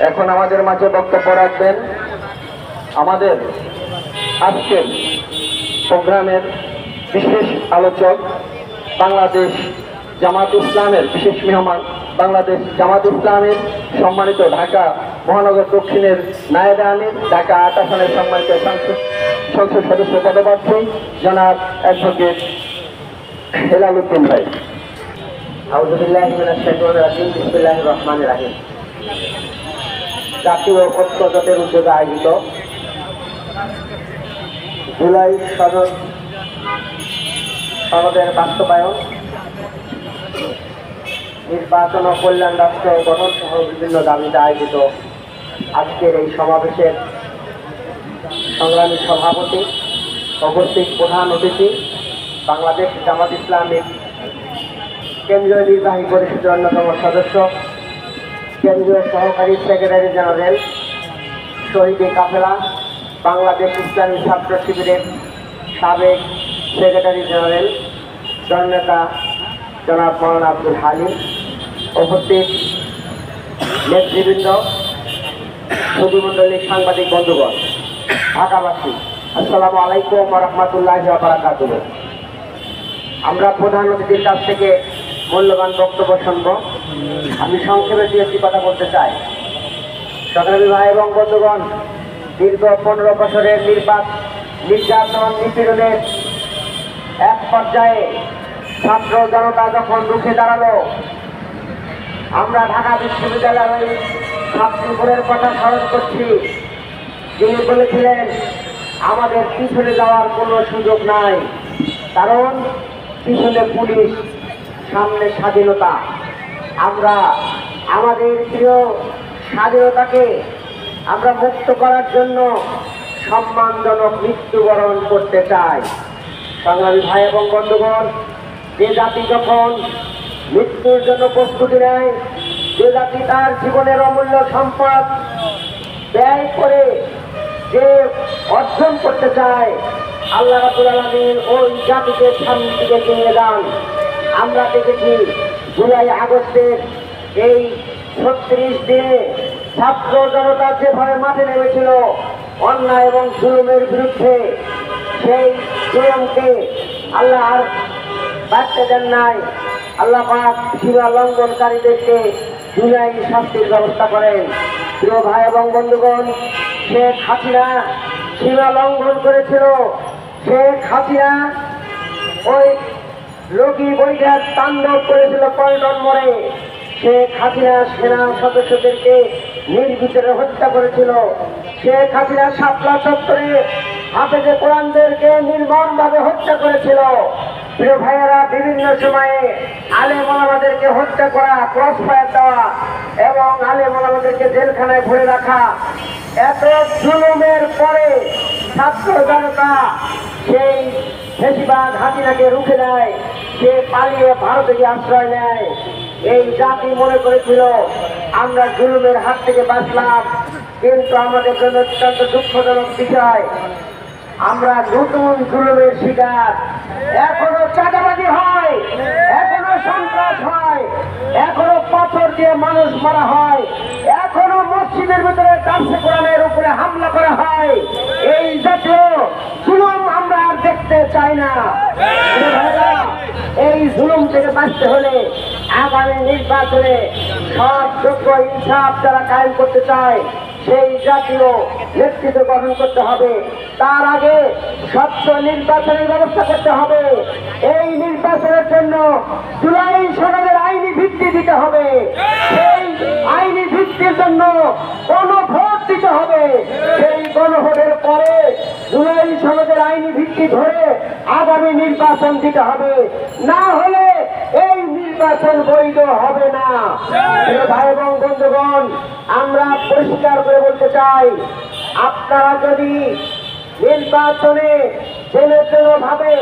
এখন আমাদের মাঝে বক্তব্য রাখবেন আমাদের আজকের প্রোগ্রামের বিশেষ আলোচক, বাংলাদেশ জামাত ইসলামের বিশেষ মেহমান, বাংলাদেশ জামাত ইসলামের সম্মানিত ঢাকা মহানগর দক্ষিণের নায়েবে আমির, ঢাকা ৮ আসনের সম্মানিত সংসদ সদস্য পদপ্রার্থী জনাব অ্যাডভোকেট হেলাল উদ্দিন ভাই। আউযু বিল্লাহি মিনাশ শাইতানির রাজিম। বিসমিল্লাহির রহমানির রহিম। জাতীয় ঐক্য জোটের উদ্যোগে আয়োজিত জুলাই সনদের বাস্তবায়ন, নির্বাচন ও কল্যাণ রাষ্ট্র গঠন সহ বিভিন্ন দাবিতে আয়োজিত আজকের এই সমাবেশের সংগ্রামী সভাপতি, উপস্থিত প্রধান অতিথি, বাংলাদেশ জামাত ইসলামী কেন্দ্রীয় নির্বাহী পরিষদের অন্যতম সদস্য, কেন্দ্রীয় সহকারী সেক্রেটারি জেনারেল, শহীদ কাফেলা, বাংলাদেশ ইসলামী ছাত্র শিবিরের সাবেক সেক্রেটারি জেনারেল জননেতা জনাব মৌলানা আব্দুল হালিম, উপস্থিত নেতৃবৃন্দ, সুধীমণ্ডলী, সাংবাদিক বন্ধুগণ, ঢাকাবাসী, আসসালামু আলাইকুম ওয়া রাহমাতুল্লাহি ওয়া বারাকাতুহু। আমরা প্রধান অতিথির কাছ থেকে মূল্যবান বক্তব্য শুনব। আমি সংক্ষেপে দু একটি কথা বলতে চাই। সংগ্রামী ভাই এবং বন্ধুগণ, দীর্ঘ 15 বছরের নির্যাতন নিপীড়নের এক পর্যায়ে ছাত্র জনতা যখন রুখে দাঁড়ালো, আমরা ঢাকা বিশ্ববিদ্যালয়ের ছাত্রীপুরের কথা স্মরণ করছি। যিনি বলেছিলেন আমাদের পিছনে যাওয়ার কোনো সুযোগ নাই, কারণ পিছনে পুলিশ, সামনে স্বাধীনতা। আমরা আমাদের প্রিয় স্বাধীনতাকে আমরা মুক্ত করার জন্য সম্মানজনক মৃত্যুবরণ করতে চাই। সংগ্রামী ভাই এবং বন্ধুগণ, যে জাতি যখন মৃত্যুর জন্য প্রস্তুতি নেয়, যে জাতি তার জীবনের অমূল্য সম্পদ ব্যয় করে যে অর্জন করতে চায়, আল্লাহ রাব্বুল আলামিন ওই জাতিকে সামনের দিকে নিয়ে যান। আমরা দেখেছি জুলাই আগস্টের এই 36 দিনে ছাত্র জনতা যেভাবে মাঠে নেমেছিল অন্যায় এবং জুলুমের বিরুদ্ধে, সেই জুলুমকে আল্লাহ আর বাড়তে দেন নাই। আল্লাহ পাক সীমা লঙ্ঘনকারীদেরকে জুলাই শাস্তির ব্যবস্থা করেন। প্রিয় ভাই এবং বন্ধুগণ, শেখ হাসিনা সীমা লঙ্ঘন করেছিল। শেখ হাসিনা ওই রোগী বৈঠক তাণ্ডব করেছিল পল্টন মোড়ে। শেখ হাসিনা সেনা সদস্যদেরকে নির্বিচারে হত্যা করেছিল। শেখ হাসিনা শাপলা চত্বরে হাফেজে কোরআনদেরকে নির্মমভাবে হত্যা করেছিল। প্রিয় ভাইয়েরা, বিভিন্ন সময়ে আলেম ওলামাদেরকে হত্যা করা, ক্রস ফায়ার দেওয়া এবং আলেম ওলামাদেরকে জেলখানায় ভরে রাখা, এত জুলুমের পরে ছাত্র জনতা সেই ফেসিবাদ হাসিনাকে রুখে দেয়। সে পালিয়ে ভারতে গিয়ে আশ্রয় নেয়। এই জাতি মনে করেছিল আমরা জুলুমের হাত থেকে বাঁচলাম, কিন্তু আমাদের জন্য অত্যন্ত দুঃখজনক বিষয়, আমরা নতুন জুলুমের শিকার। এখনো চাঁদাবাজি হয়, এখনো সন্ত্রাস হয়, এখনো পাথর দিয়ে মানুষ মারা হয়, এখনো মসজিদের ভিতরে কাছে কোরআনের উপরে হামলা করা হয়। এই জাতীয় জুলুম আমরা আর দেখতে চাই না। এই জুলুম থেকে বাঁচতে হলে আগামী নির্বাচনে সব যোগ্য ইনসাফ যারা কায়েম করতে চায় সেই জাতীয় নেতৃত্ব গঠন করতে হবে। তার আগে স্বচ্ছ নির্বাচনের ব্যবস্থা করতে হবে। এই নির্বাচনের জন্য জুলাই সনদের আইনি ভিত্তি দিতে হবে। সেই আইনি ভিত্তির জন্য গণভোট দিতে হবে। সেই গণভোটের পরে জুলাই সনদের আইনি ভিত্তি ধরে আগামী নির্বাচন দিতে হবে। না হলে এই নির্বাচন বৈধ হবে না। ভাই এবং বন্ধুগণ, আমরা পরিষ্কার করে বলতে চাই, আপনারা যদি নির্বাচনে ভাবে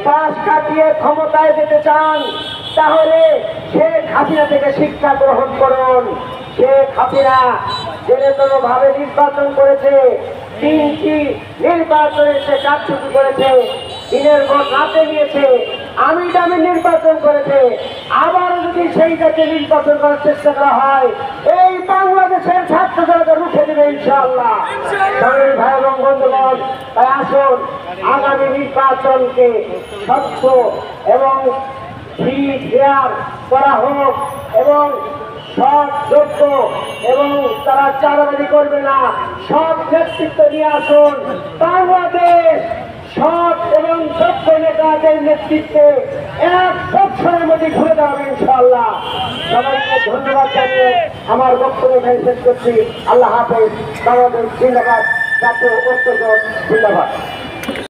পাশ কাটিয়ে ক্ষমতায় যেতে চান, তাহলে শেখ হাসিনা থেকে শিক্ষা গ্রহণ করুন। শেখ হাসিনা ভাবে নির্বাচন করেছে, 3টি নির্বাচনে সে কারচুপি করেছে, দিনের ভোট রাতে নিয়েছে, আমি দামি নির্বাচন করেছে। আবারও যদি সেই জাতীয় নির্বাচন করার চেষ্টা করা হয়, এই বাংলাদেশের ছাত্রদেরকে রুখে দেবে ইনশাআল্লাহ। সংগ্রামী ভাই এবং বন্ধুগণ, তাই আসুন আগামী নির্বাচনকে স্বচ্ছ এবং ফেয়ার করা হোক এবং সৎ যোগ্য এবং তারা চাঁদাবাজি করবে না, সব নেতৃত্ব নিয়ে আসুন। বাংলাদেশ সৎ এবং যোগ্য নেতাদের নেতৃত্বে 1 বছরের মধ্যে ঘুরে দাঁড়াবে ইনশাআল্লাহ। সবাইকে ধন্যবাদ জানিয়ে আমার বক্তব্য এখানে শেষ করছি। আল্লাহ হাফেজ। বাংলাদেশ জিন্দাবাদ, জাতীয় ঐক্যজোট জিন্দাবাদ।